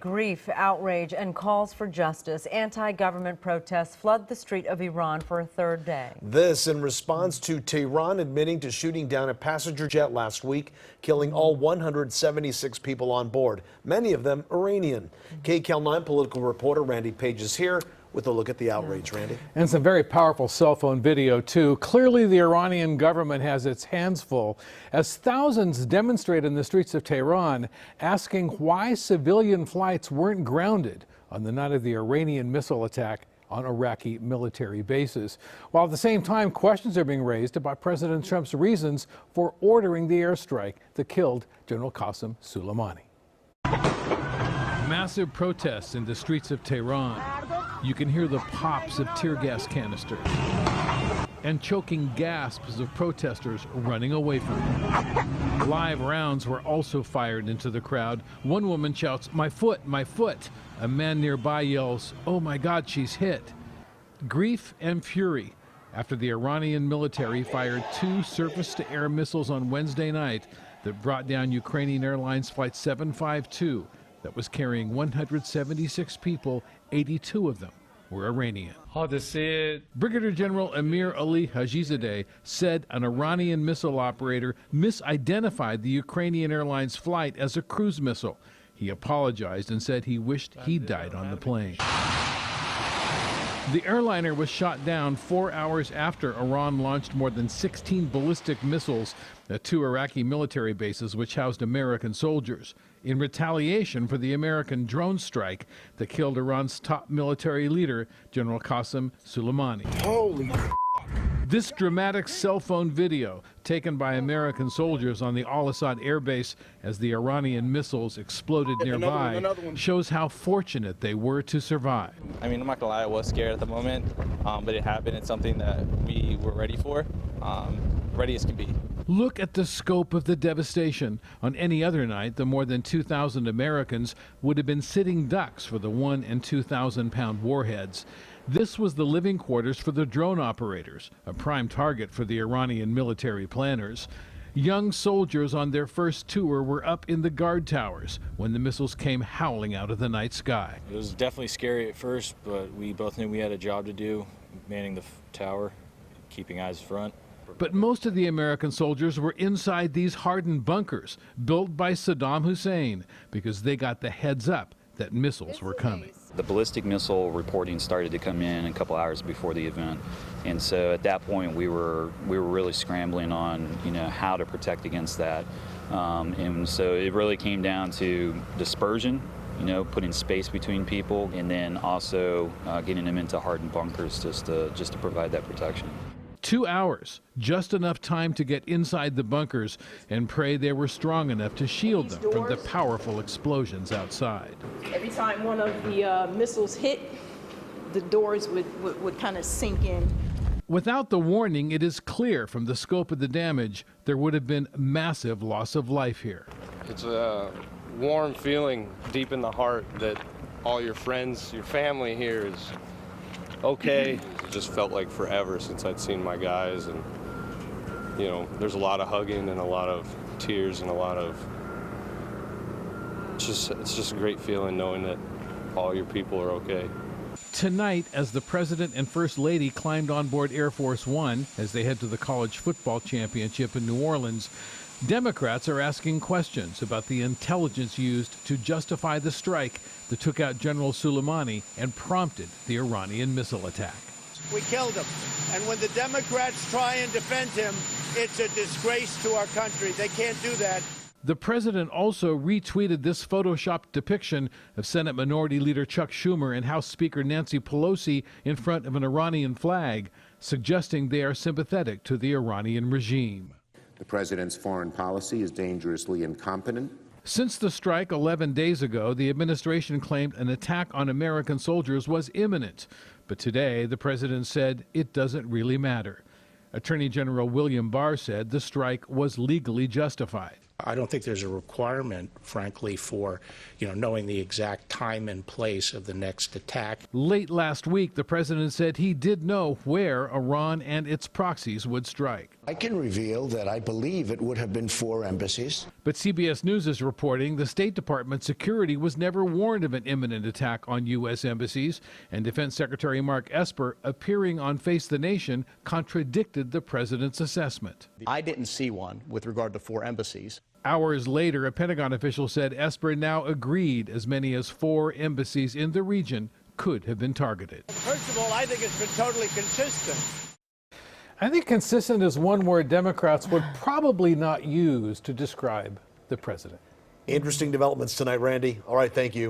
grief, outrage, and calls for justice. Anti-government protests flood the street of Iran for a third day. This in response to Tehran admitting to shooting down a passenger jet last week, killing all 176 people on board, many of them Iranian. KCAL 9 political reporter Randy Page is here with a look at the outrage. Randy. And some very powerful cell phone video, too. Clearly, the Iranian government has its hands full as thousands demonstrate in the streets of Tehran asking why civilian flights weren't grounded on the night of the Iranian missile attack on Iraqi military bases. While at the same time, questions are being raised about President Trump's reasons for ordering the airstrike that killed General Qasem Soleimani. Massive protests in the streets of Tehran. You can hear the pops of tear gas canisters and choking gasps of protesters running away from them. Live rounds were also fired into the crowd. One woman shouts, "My foot, my foot." A man nearby yells, "Oh my God, she's hit." Grief and fury after the Iranian military fired 2 surface-to-air missiles on Wednesday night that brought down Ukrainian Airlines Flight 752 that was carrying 176 people, 82 of them were Iranian. Brigadier General Amir Ali Hajizadeh said an Iranian missile operator misidentified the Ukrainian Airlines flight as a cruise missile. He apologized and said he wished he died on the plane. The airliner was shot down 4 hours after Iran launched more than 16 ballistic missiles at 2 Iraqi military bases which housed American soldiers, in retaliation for the American drone strike that killed Iran's top military leader, General Qasem Soleimani. Holy. This dramatic cell phone video taken by American soldiers on the Al-Assad air base as the Iranian missiles exploded nearby shows how fortunate they were to survive. I mean, I'm not gonna lie, I was scared at the moment, but it happened. It's something that we were ready for, ready as can be. Look at the scope of the devastation. On any other night, the more than 2,000 Americans would have been sitting ducks for the 1,000 and 2,000 pound warheads. This was the living quarters for the drone operators, a prime target for the Iranian military planners. Young soldiers on their first tour were up in the guard towers when the missiles came howling out of the night sky. It was definitely scary at first, but we both knew we had a job to do, manning the tower, keeping eyes front. But most of the American soldiers were inside these hardened bunkers built by Saddam Hussein because they got the heads up that missiles were coming. The ballistic missile reporting started to come in a couple hours before the event, and so at that point we were really scrambling on how to protect against that, and so it really came down to dispersion, putting space between people, and then also getting them into hardened bunkers just to provide that protection. 2 hours, just enough time to get inside the bunkers and pray they were strong enough to shield them from the powerful explosions outside. Every time one of the missiles hit, the doors would kind of sink in. Without the warning, it is clear from the scope of the damage there would have been massive loss of life here. It's a warm feeling deep in the heart that all your friends, your family here is okay. It just felt like forever since I'd seen my guys, and there's a lot of hugging and a lot of tears and a lot of it's just a great feeling knowing that all your people are okay. Tonight, as the President and First Lady climbed on board Air Force One as they head to the college football championship in New Orleans, Democrats are asking questions about the intelligence used to justify the strike that took out General Soleimani and prompted the Iranian missile attack. We killed him. And when the Democrats try and defend him, it's a disgrace to our country. They can't do that. The president also retweeted this photoshopped depiction of Senate Minority Leader Chuck Schumer and House Speaker Nancy Pelosi in front of an Iranian flag, suggesting they are sympathetic to the Iranian regime. The president's foreign policy is dangerously incompetent. Since the strike 11 days ago, the administration claimed an attack on American soldiers was imminent. But today, the president said it doesn't really matter. Attorney General William Barr said the strike was legally justified. I don't think there's a requirement, frankly, for, knowing the exact time and place of the next attack. Late last week, the president said he did know where Iran and its proxies would strike. I can reveal that I believe it would have been 4 embassies. But CBS News is reporting the State Department security was never warned of an imminent attack on U.S. embassies, and Defense Secretary Mark Esper, appearing on Face the Nation, contradicted the president's assessment. I didn't see one with regard to 4 embassies. Hours later, a Pentagon official said Esper now agreed as many as 4 embassies in the region could have been targeted. First of all, I think it's been totally consistent. I think consistent is one word Democrats would probably not use to describe the president. Interesting developments tonight, Randy. All right, thank you.